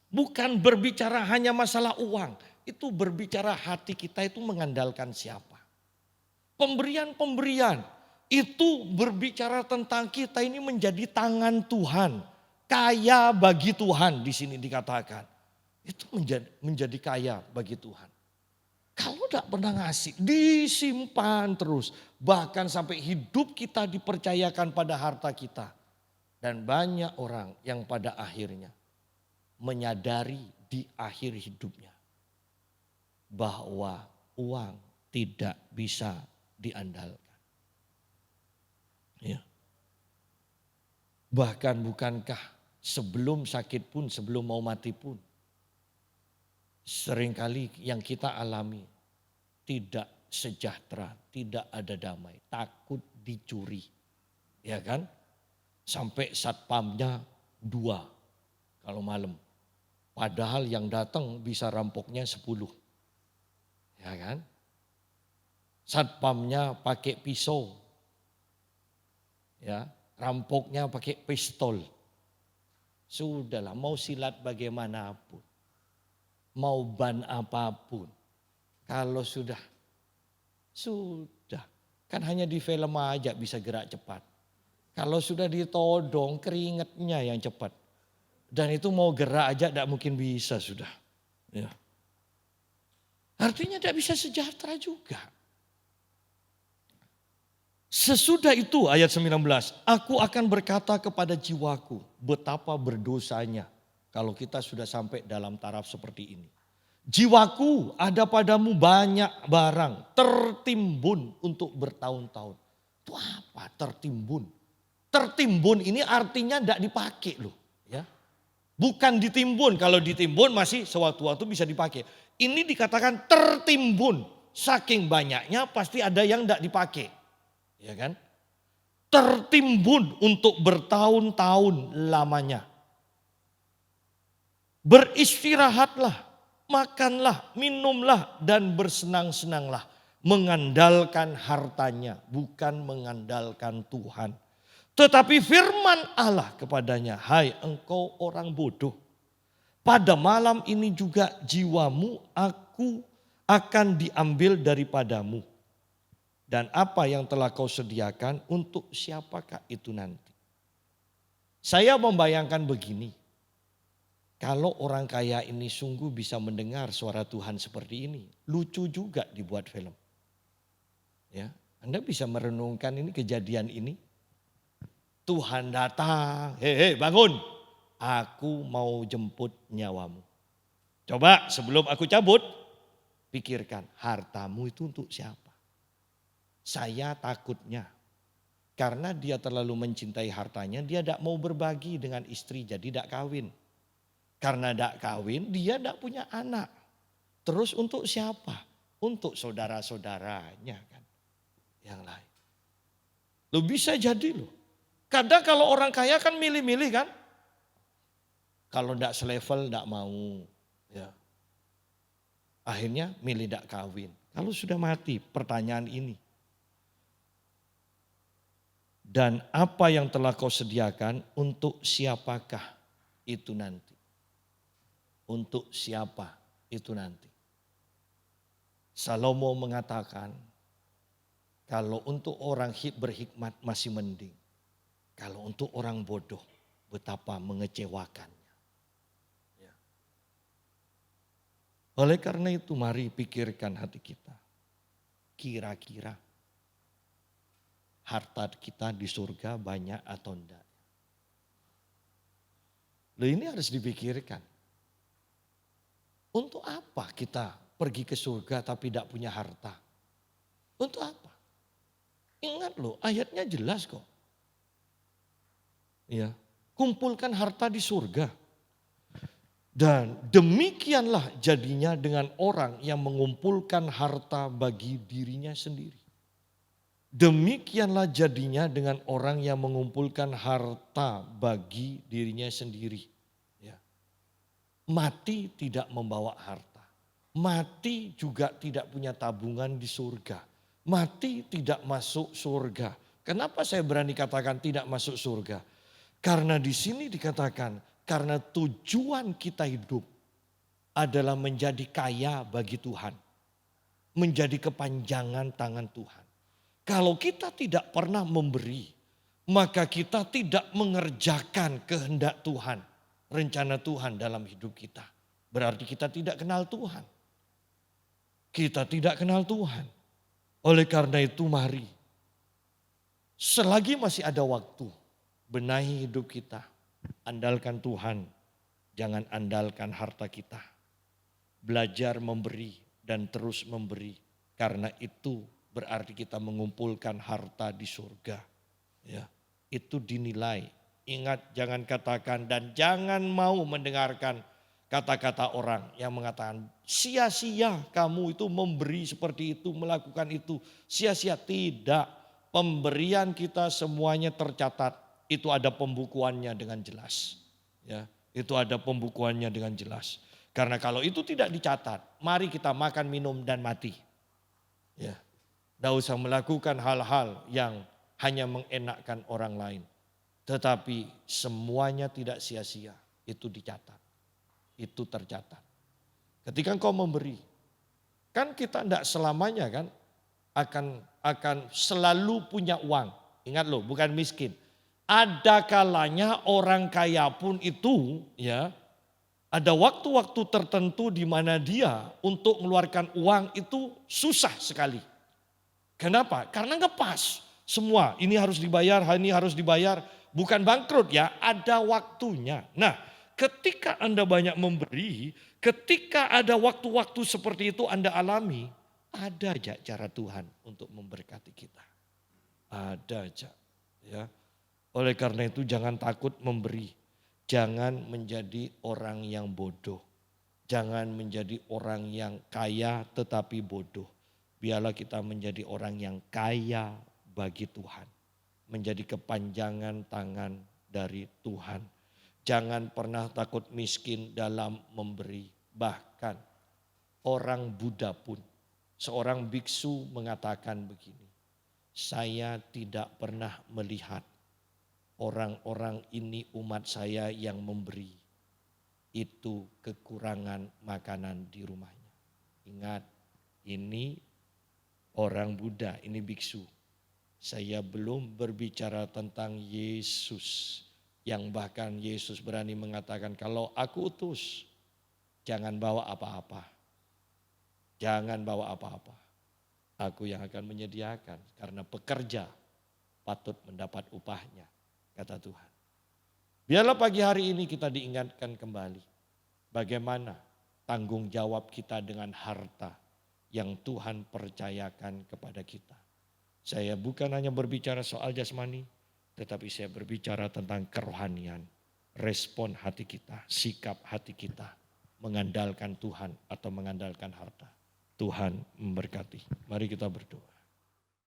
bukan berbicara hanya masalah uang. Itu berbicara hati kita itu mengandalkan siapa. Pemberian-pemberian itu berbicara tentang kita ini menjadi tangan Tuhan. Kaya bagi Tuhan di sini dikatakan. Itu menjadi kaya bagi Tuhan. Kalau tidak pernah ngasih, disimpan terus. Bahkan sampai hidup kita dipercayakan pada harta kita. Dan banyak orang yang pada akhirnya menyadari di akhir hidupnya bahwa uang tidak bisa diandalkan. Ya. Bahkan bukankah sebelum sakit pun, sebelum mau mati pun, seringkali yang kita alami tidak sejahtera, tidak ada damai, takut dicuri. Ya kan? Sampai satpamnya 2 kalau malam. Padahal yang datang bisa rampoknya 10. Ya kan? Satpamnya pakai pisau. Ya, rampoknya pakai pistol. Sudahlah, mau silat bagaimanapun. Mau ban apapun. Kalau sudah. Kan hanya di film aja bisa gerak cepat. Kalau sudah ditodong keringatnya yang cepat. Dan itu mau gerak aja tidak mungkin bisa sudah. Ya. Artinya tidak bisa sejahtera juga. Sesudah itu ayat 19, aku akan berkata kepada jiwaku betapa berdosanya kalau kita sudah sampai dalam taraf seperti ini. Jiwaku ada padamu banyak barang tertimbun untuk bertahun-tahun. Itu apa tertimbun? Tertimbun ini artinya tidak dipakai loh. Ya. Bukan ditimbun, kalau ditimbun masih sewaktu-waktu bisa dipakai. Ini dikatakan tertimbun, saking banyaknya pasti ada yang tidak dipakai. Ya kan? Tertimbun untuk bertahun-tahun lamanya. Beristirahatlah, makanlah, minumlah dan bersenang-senanglah. Mengandalkan hartanya, bukan mengandalkan Tuhan. Tetapi firman Allah kepadanya, hai engkau orang bodoh. Pada malam ini juga jiwamu aku akan diambil daripadamu. Dan apa yang telah kau sediakan untuk siapakah itu nanti? Saya membayangkan begini. Kalau orang kaya ini sungguh bisa mendengar suara Tuhan seperti ini. Lucu juga dibuat film. Ya, Anda bisa merenungkan ini kejadian ini. Tuhan datang, hei bangun. Aku mau jemput nyawamu. Coba sebelum aku cabut, pikirkan hartamu itu untuk siapa? Saya takutnya karena dia terlalu mencintai hartanya, dia tidak mau berbagi dengan istri, jadi tidak kawin. Karena tidak kawin, dia tidak punya anak. Terus untuk siapa? Untuk saudara-saudaranya kan, yang lain. Lo bisa jadi loh. Kadang kalau orang kaya kan milih-milih kan. Kalau tidak selevel tidak mau. Ya. Akhirnya milih tidak kawin. Kalau sudah mati pertanyaan ini. Dan apa yang telah kau sediakan untuk siapakah itu nanti? Untuk siapa itu nanti? Salomo mengatakan, kalau untuk orang berhikmat masih mending. Kalau untuk orang bodoh, betapa mengecewakannya. Ya. Oleh karena itu mari pikirkan hati kita. Kira-kira harta kita di surga banyak atau enggak? Loh ini harus dipikirkan. Untuk apa kita pergi ke surga tapi tidak punya harta? Untuk apa? Ingat loh, ayatnya jelas kok. Ya, kumpulkan harta di surga. Dan demikianlah jadinya dengan orang yang mengumpulkan harta bagi dirinya sendiri. Demikianlah jadinya dengan orang yang mengumpulkan harta bagi dirinya sendiri. Ya. Mati tidak membawa harta. Mati juga tidak punya tabungan di surga. Mati tidak masuk surga. Kenapa saya berani katakan tidak masuk surga? Karena di sini dikatakan karena tujuan kita hidup adalah menjadi kaya bagi Tuhan. Menjadi kepanjangan tangan Tuhan. Kalau kita tidak pernah memberi, maka kita tidak mengerjakan kehendak Tuhan. Rencana Tuhan dalam hidup kita. Berarti kita tidak kenal Tuhan. Kita tidak kenal Tuhan. Oleh karena itu mari. Selagi masih ada waktu, benahi hidup kita. Andalkan Tuhan, jangan andalkan harta kita. Belajar memberi dan terus memberi. Karena itu berarti kita mengumpulkan harta di surga. Ya, itu dinilai. Ingat jangan katakan dan jangan mau mendengarkan kata-kata orang yang mengatakan sia-sia kamu itu memberi seperti itu, melakukan itu. Sia-sia, tidak. Pemberian kita semuanya tercatat. Itu ada pembukuannya dengan jelas. Ya, itu ada pembukuannya dengan jelas. Karena kalau itu tidak dicatat, mari kita makan, minum dan mati. Ya. Tidak usah melakukan hal-hal yang hanya mengenakkan orang lain. Tetapi semuanya tidak sia-sia, itu dicatat. Itu tercatat. Ketika engkau memberi, kan kita tidak selamanya kan akan selalu punya uang. Ingat loh, bukan miskin. Ada kalanya orang kaya pun itu ya ada waktu-waktu tertentu di mana dia untuk mengeluarkan uang itu susah sekali. Kenapa? Karena ngepas semua. Ini harus dibayar, ini harus dibayar. Bukan bangkrut ya, ada waktunya. Nah, ketika Anda banyak memberi, ketika ada waktu-waktu seperti itu Anda alami, ada aja cara Tuhan untuk memberkati kita. Ada aja ya. Oleh karena itu jangan takut memberi. Jangan menjadi orang yang bodoh. Jangan menjadi orang yang kaya tetapi bodoh. Biarlah kita menjadi orang yang kaya bagi Tuhan. Menjadi kepanjangan tangan dari Tuhan. Jangan pernah takut miskin dalam memberi. Bahkan orang Buddha pun, seorang biksu mengatakan begini. Saya tidak pernah melihat orang-orang ini umat saya yang memberi itu kekurangan makanan di rumahnya. Ingat, ini orang Buddha, ini biksu. Saya belum berbicara tentang Yesus. Yang bahkan Yesus berani mengatakan kalau aku utus, jangan bawa apa-apa. Jangan bawa apa-apa. Aku yang akan menyediakan karena pekerja patut mendapat upahnya. Kata Tuhan. Biarlah pagi hari ini kita diingatkan kembali. Bagaimana tanggung jawab kita dengan harta yang Tuhan percayakan kepada kita. Saya bukan hanya berbicara soal jasmani, tetapi saya berbicara tentang kerohanian. Respon hati kita, sikap hati kita. Mengandalkan Tuhan atau mengandalkan harta. Tuhan memberkati. Mari kita berdoa.